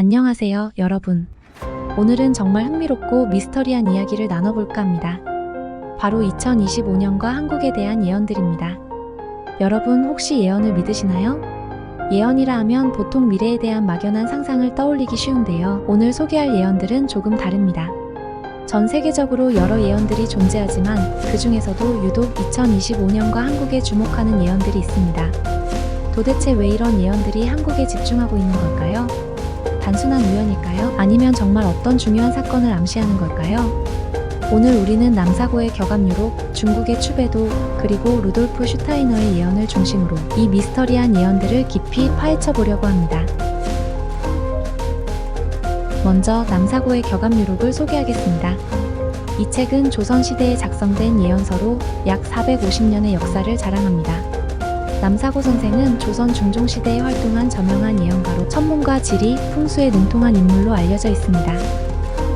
안녕하세요, 여러분. 오늘은 정말 흥미롭고 미스터리한 이야기를 나눠볼까 합니다. 바로 2025년과 한국에 대한 예언들입니다. 여러분 혹시 예언을 믿으시나요? 예언이라 하면 보통 미래에 대한 막연한 상상을 떠올리기 쉬운데요. 오늘 소개할 예언들은 조금 다릅니다. 전 세계적으로 여러 예언들이 존재하지만 그 중에서도 유독 2025년과 한국에 주목하는 예언들이 있습니다. 도대체 왜 이런 예언들이 한국에 집중하고 있는 걸까요? 단순한 우연일까요? 아니면 정말 어떤 중요한 사건을 암시하는 걸까요? 오늘 우리는 남사고의 격압 유록, 중국의 추배도, 그리고 루돌프 슈타이너의 예언을 중심으로 이 미스터리한 예언들을 깊이 파헤쳐 보려고 합니다. 먼저 남사고의 격압 유록을 소개하겠습니다. 이 책은 조선시대에 작성된 예언서로 약 450년의 역사를 자랑합니다. 남사고 선생은 조선 중종시대에 활동한 저명한 예언가로 천문과 지리, 풍수에 능통한 인물로 알려져 있습니다.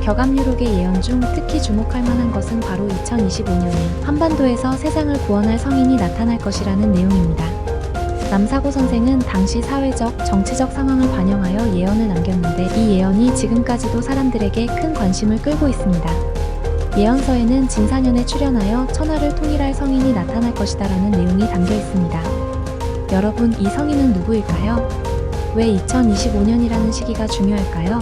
격압유록의 예언 중 특히 주목할 만한 것은 바로 2025년에 한반도에서 세상을 구원할 성인이 나타날 것이라는 내용입니다. 남사고 선생은 당시 사회적, 정치적 상황을 반영하여 예언을 남겼는데 이 예언이 지금까지도 사람들에게 큰 관심을 끌고 있습니다. 예언서에는 진사년에 출현하여 천하를 통일할 성인이 나타날 것이다라는 내용이 담겨 있습니다. 여러분, 이 성인은 누구일까요? 왜 2025년이라는 시기가 중요할까요?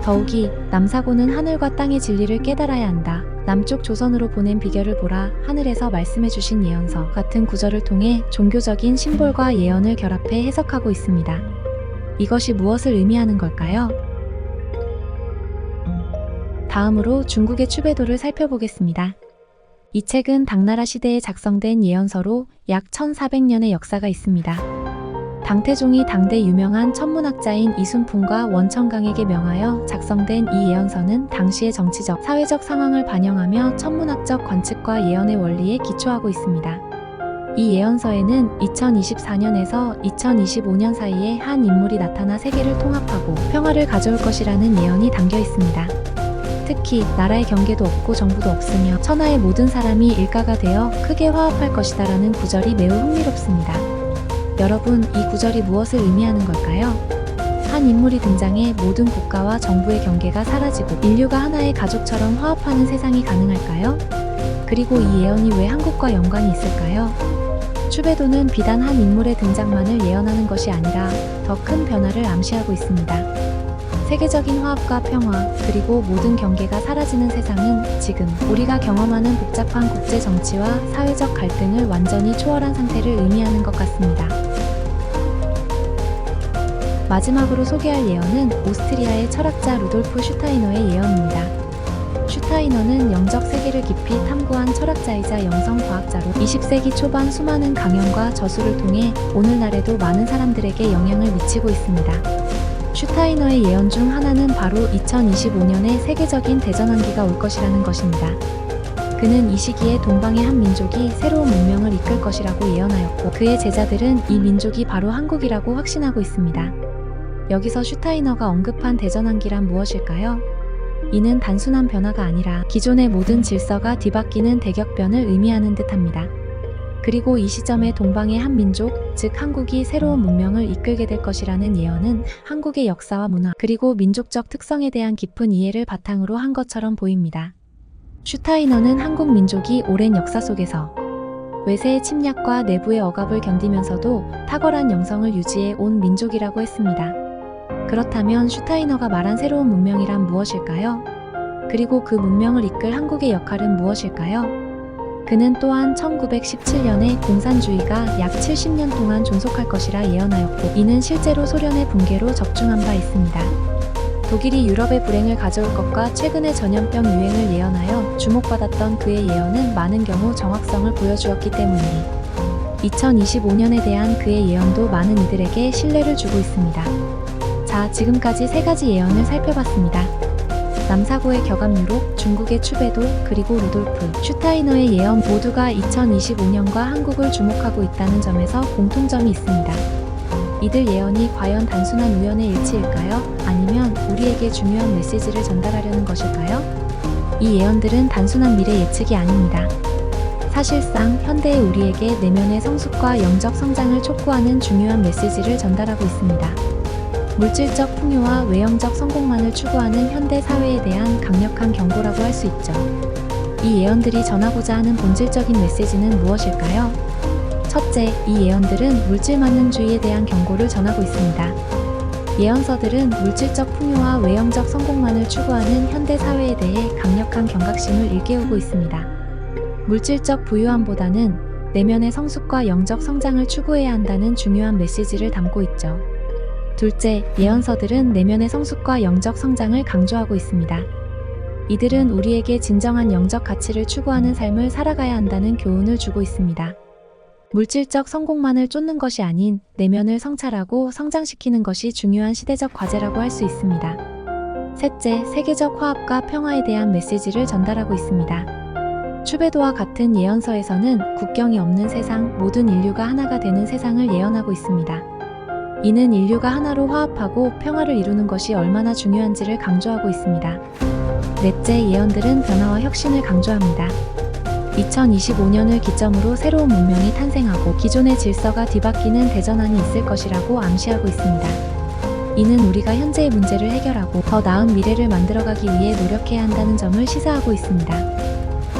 더욱이 남사고는 하늘과 땅의 진리를 깨달아야 한다. 남쪽 조선으로 보낸 비결을 보라. 하늘에서 말씀해주신 예언서 같은 구절을 통해 종교적인 심볼과 예언을 결합해 해석하고 있습니다. 이것이 무엇을 의미하는 걸까요? 다음으로 중국의 추배도를 살펴보겠습니다. 이 책은 당나라 시대에 작성된 예언서로 약 1400년의 역사가 있습니다. 당태종이 당대 유명한 천문학자인 이순풍과 원천강에게 명하여 작성된 이 예언서는 당시의 정치적, 사회적 상황을 반영하며 천문학적 관측과 예언의 원리에 기초하고 있습니다. 이 예언서에는 2024년에서 2025년 사이에 한 인물이 나타나 세계를 통합하고 평화를 가져올 것이라는 예언이 담겨 있습니다. 특히 나라의 경계도 없고 정부도 없으며 천하의 모든 사람이 일가가 되어 크게 화합할 것이다라는 구절이 매우 흥미롭습니다. 여러분, 이 구절이 무엇을 의미하는 걸까요? 한 인물이 등장해 모든 국가와 정부의 경계가 사라지고 인류가 하나의 가족처럼 화합하는 세상이 가능할까요? 그리고 이 예언이 왜 한국과 연관이 있을까요? 추배도는 비단 한 인물의 등장만을 예언하는 것이 아니라 더 큰 변화를 암시하고 있습니다. 세계적인 화합과 평화, 그리고 모든 경계가 사라지는 세상은 지금 우리가 경험하는 복잡한 국제 정치와 사회적 갈등을 완전히 초월한 상태를 의미하는 것 같습니다. 마지막으로 소개할 예언은 오스트리아의 철학자 루돌프 슈타이너의 예언입니다. 슈타이너는 영적 세계를 깊이 탐구한 철학자이자 영성과학자로 20세기 초반 수많은 강연과 저술을 통해 오늘날에도 많은 사람들에게 영향을 미치고 있습니다. 슈타이너의 예언 중 하나는 바로 2025년에 세계적인 대전환기가 올 것이라는 것입니다. 그는 이 시기에 동방의 한 민족이 새로운 문명을 이끌 것이라고 예언하였고 그의 제자들은 이 민족이 바로 한국이라고 확신하고 있습니다. 여기서 슈타이너가 언급한 대전환기란 무엇일까요? 이는 단순한 변화가 아니라 기존의 모든 질서가 뒤바뀌는 대격변을 의미하는 듯합니다. 그리고 이 시점에 동방의 한 민족, 즉 한국이 새로운 문명을 이끌게 될 것이라는 예언은 한국의 역사와 문화, 그리고 민족적 특성에 대한 깊은 이해를 바탕으로 한 것처럼 보입니다. 슈타이너는 한국 민족이 오랜 역사 속에서 외세의 침략과 내부의 억압을 견디면서도 탁월한 영성을 유지해 온 민족이라고 했습니다. 그렇다면 슈타이너가 말한 새로운 문명이란 무엇일까요? 그리고 그 문명을 이끌 한국의 역할은 무엇일까요? 그는 또한 1917년에 공산주의가 약 70년 동안 존속할 것이라 예언하였고 이는 실제로 소련의 붕괴로 적중한 바 있습니다. 독일이 유럽의 불행을 가져올 것과 최근의 전염병 유행을 예언하여 주목받았던 그의 예언은 많은 경우 정확성을 보여주었기 때문이니 2025년에 대한 그의 예언도 많은 이들에게 신뢰를 주고 있습니다. 자, 지금까지 3가지 예언을 살펴봤습니다. 남사고의 격압 유록, 중국의 추배도, 그리고 루돌프 슈타이너의 예언 모두가 2025년과 한국을 주목하고 있다는 점에서 공통점이 있습니다. 이들 예언이 과연 단순한 우연의 일치일까요? 아니면 우리에게 중요한 메시지를 전달하려는 것일까요? 이 예언들은 단순한 미래 예측이 아닙니다. 사실상 현대의 우리에게 내면의 성숙과 영적 성장을 촉구하는 중요한 메시지를 전달하고 있습니다. 물질적 풍요와 외형적 성공만을 추구하는 현대 사회에 대한 강력한 경고라고 할 수 있죠. 이 예언들이 전하고자 하는 본질적인 메시지는 무엇일까요? 첫째, 이 예언들은 물질 만능주의에 대한 경고를 전하고 있습니다. 예언서들은 물질적 풍요와 외형적 성공만을 추구하는 현대 사회에 대해 강력한 경각심을 일깨우고 있습니다. 물질적 부유함보다는 내면의 성숙과 영적 성장을 추구해야 한다는 중요한 메시지를 담고 있죠. 둘째, 예언서들은 내면의 성숙과 영적 성장을 강조하고 있습니다. 이들은 우리에게 진정한 영적 가치를 추구하는 삶을 살아가야 한다는 교훈을 주고 있습니다. 물질적 성공만을 쫓는 것이 아닌 내면을 성찰하고 성장시키는 것이 중요한 시대적 과제라고 할 수 있습니다. 셋째, 세계적 화합과 평화에 대한 메시지를 전달하고 있습니다. 추배도와 같은 예언서에서는 국경이 없는 세상, 모든 인류가 하나가 되는 세상을 예언하고 있습니다. 이는 인류가 하나로 화합하고 평화를 이루는 것이 얼마나 중요한지를 강조하고 있습니다. 넷째, 예언들은 변화와 혁신을 강조합니다. 2025년을 기점으로 새로운 문명이 탄생하고 기존의 질서가 뒤바뀌는 대전환이 있을 것이라고 암시하고 있습니다. 이는 우리가 현재의 문제를 해결하고 더 나은 미래를 만들어가기 위해 노력해야 한다는 점을 시사하고 있습니다.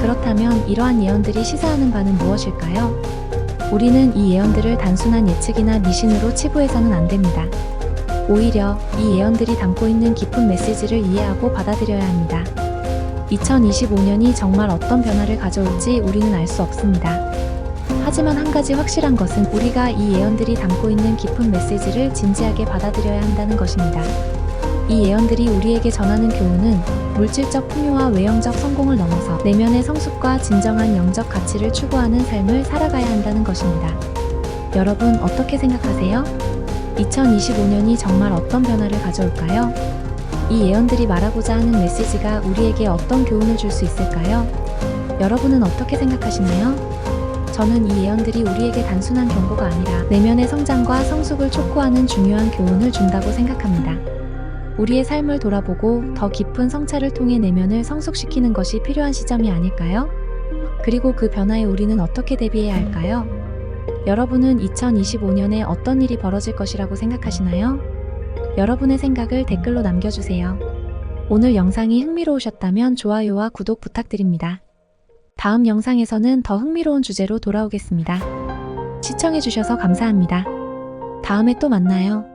그렇다면 이러한 예언들이 시사하는 바는 무엇일까요? 우리는 이 예언들을 단순한 예측이나 미신으로 치부해서는 안 됩니다. 오히려 이 예언들이 담고 있는 깊은 메시지를 이해하고 받아들여야 합니다. 2025년이 정말 어떤 변화를 가져올지 우리는 알 수 없습니다. 하지만 한 가지 확실한 것은 우리가 이 예언들이 담고 있는 깊은 메시지를 진지하게 받아들여야 한다는 것입니다. 이 예언들이 우리에게 전하는 교훈은 물질적 풍요와 외형적 성공을 넘어서 내면의 성숙과 진정한 영적 가치를 추구하는 삶을 살아가야 한다는 것입니다. 여러분 어떻게 생각하세요? 2025년이 정말 어떤 변화를 가져올까요? 이 예언들이 말하고자 하는 메시지가 우리에게 어떤 교훈을 줄 수 있을까요? 여러분은 어떻게 생각하시나요? 저는 이 예언들이 우리에게 단순한 경고가 아니라 내면의 성장과 성숙을 촉구하는 중요한 교훈을 준다고 생각합니다. 우리의 삶을 돌아보고 더 깊은 성찰을 통해 내면을 성숙시키는 것이 필요한 시점이 아닐까요? 그리고 그 변화에 우리는 어떻게 대비해야 할까요? 여러분은 2025년에 어떤 일이 벌어질 것이라고 생각하시나요? 여러분의 생각을 댓글로 남겨주세요. 오늘 영상이 흥미로우셨다면 좋아요와 구독 부탁드립니다. 다음 영상에서는 더 흥미로운 주제로 돌아오겠습니다. 시청해주셔서 감사합니다. 다음에 또 만나요.